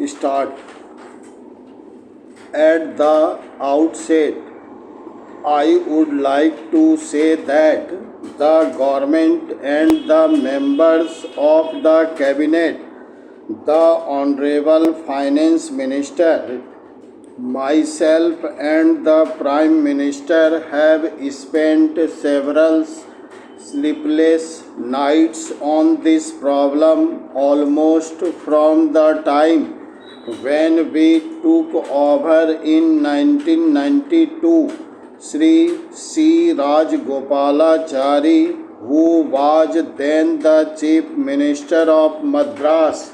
start. At the outset, I would like to say that the government and the members of the cabinet, the Honorable Finance Minister, myself and the Prime Minister have spent several sleepless nights on this problem almost from the time when we took over in 1992. Sri C. Rajagopalachari, who was then the Chief Minister of Madras,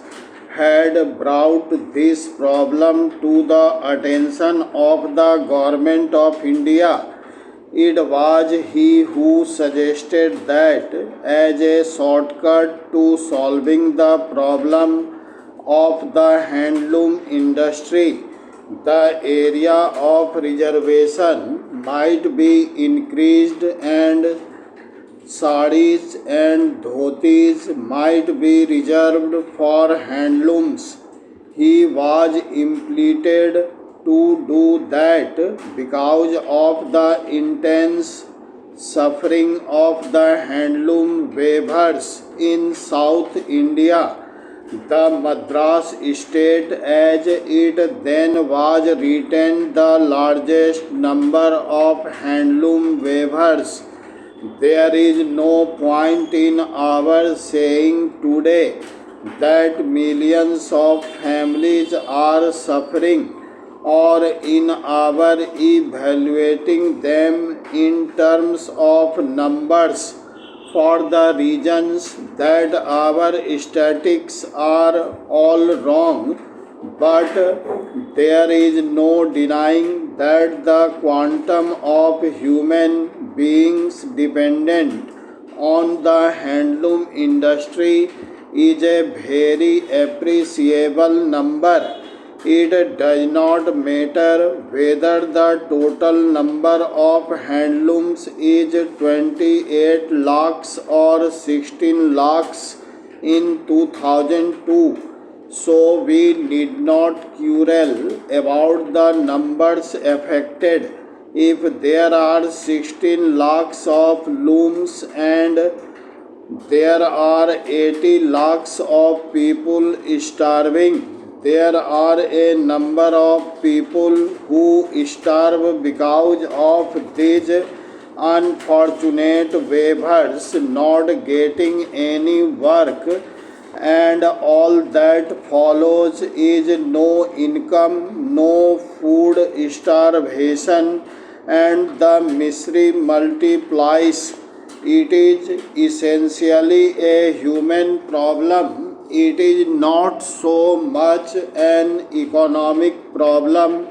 had brought this problem to the attention of the Government of India. It was he who suggested that, as a shortcut to solving the problem of the handloom industry, the area of reservation might be increased and saris and dhotis might be reserved for handlooms. He was implemented to do that because of the intense suffering of the handloom weavers in South India. The Madras state, as it then was, retained the largest number of handloom weavers. There is no point in our saying today that millions of families are suffering, or in our evaluating them in terms of numbers, for the reasons that our statistics are all wrong. But there is no denying that the quantum of human beings dependent on the handloom industry is a very appreciable number. It does not matter whether the total number of handlooms is 28 lakhs or 16 lakhs in 2002. So we need not quarrel about the numbers affected. If there are 16 lakhs of looms and there are 80 lakhs of people starving, there are a number of people who starve because of these unfortunate weavers not getting any work, and all that follows is no income, no food, starvation, and the misery multiplies. It is essentially a human problem. It is not so much an economic problem,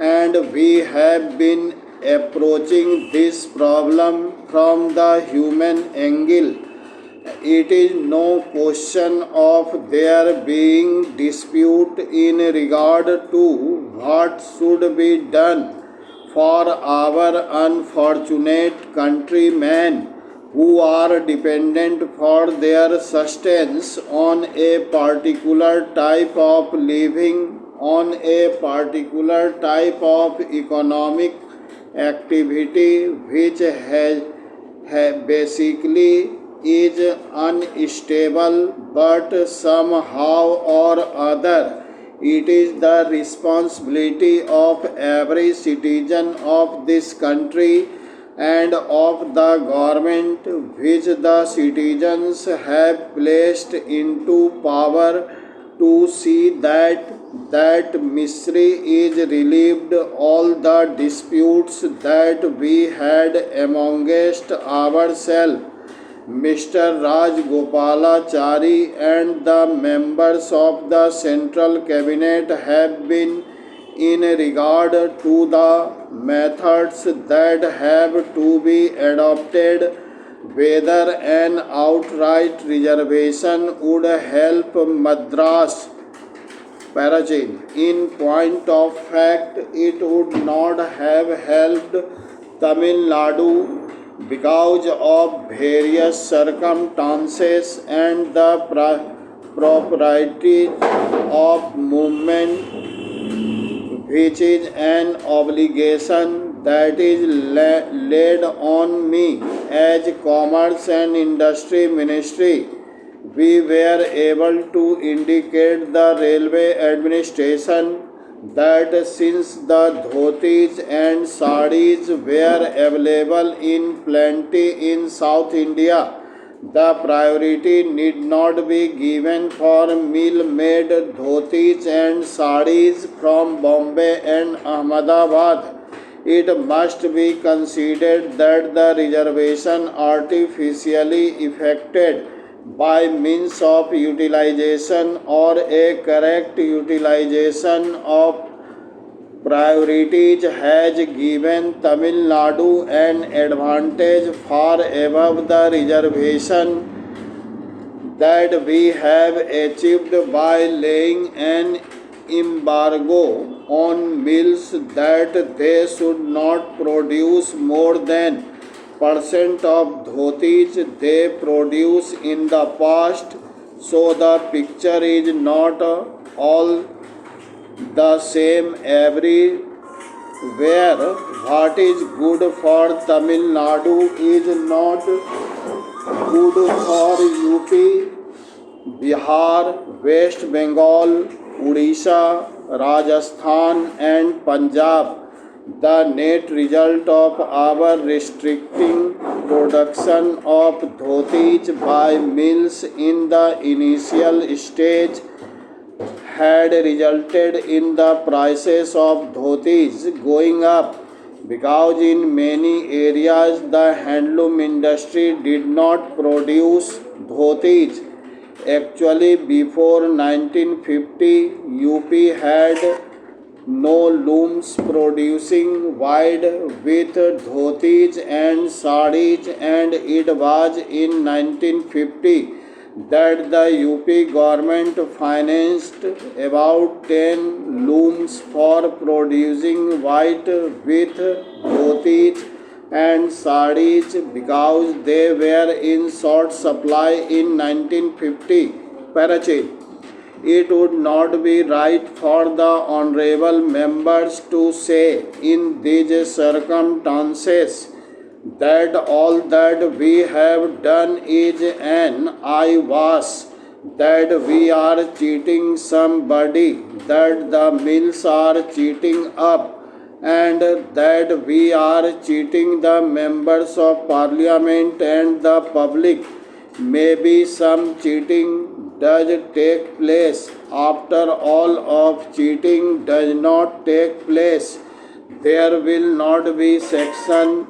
and we have been approaching this problem from the human angle. It is no question of there being dispute in regard to what should be done for our unfortunate countrymen who are dependent for their sustenance on a particular type of living, on a particular type of economic activity which basically is unstable, but somehow or other it is the responsibility of every citizen of this country and of the government which the citizens have placed into power to see that misery is relieved. All the disputes that we had amongst ourselves, Mr. Rajagopalachari and the members of the central cabinet have been in regard to the methods that have to be adopted, whether an outright reservation would help Madras Parachine. In point of fact, it would not have helped Tamil Nadu because of various circumstances and the propriety of movement, which is an obligation that is laid on me as Commerce and Industry Ministry. We were able to indicate the railway administration that since the dhotis and sarees were available in plenty in South India, the priority need not be given for mill-made dhotis and sarees from Bombay and Ahmedabad. It must be considered that the reservation artificially effected by means of utilization or a correct utilization of priorities has given Tamil Nadu an advantage far above the reservation that we have achieved by laying an embargo on mills that they should not produce more than % of dhotis they produce in the past. So the picture is not all the same everywhere. What is good for Tamil Nadu is not good for UP, Bihar, West Bengal, Odisha, Rajasthan and Punjab. The net result of our restricting production of dhotis by mills in the initial stage had resulted in the prices of dhotis going up, because in many areas the handloom industry did not produce dhotis. Actually, before 1950, UP had no looms producing wide width dhotis and sarees, and it was in 1950 that the UP government financed about 10 looms for producing wide width dhotis and sarees, because they were in short supply in 1950. Parachit. It would not be right for the honorable members to say in these circumstances that all that we have done is an eyewash, that we are cheating somebody, that the mills are cheating up, and that we are cheating the members of parliament and the public. Maybe some cheating does take place. After all, of cheating does not take place, there will not be section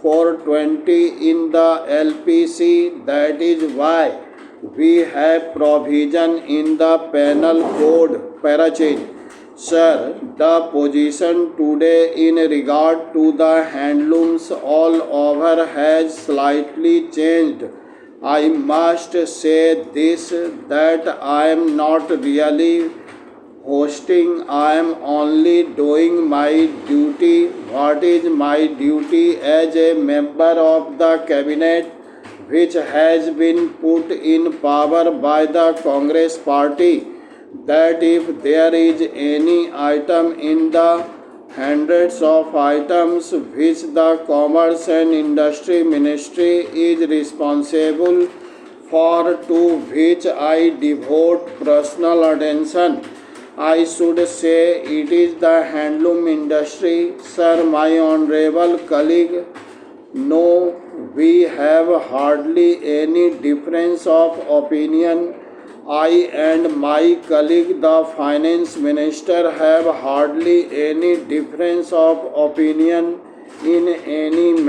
420 in the LPC. That is why we have provision in the penal code. Parachit. Sir, the position today in regard to the handlooms all over has slightly changed. I must say this, that I am not really hosting, I am only doing my duty. What is my duty as a member of the cabinet, which has been put in power by the Congress party, that if there is any item in the hundreds of items which the Commerce and Industry Ministry is responsible for, to which I devote personal attention, I should say it is the handloom industry. Sir, my honorable colleague, no, we have hardly any difference of opinion. I and my colleague, the finance minister, have hardly any difference of opinion in any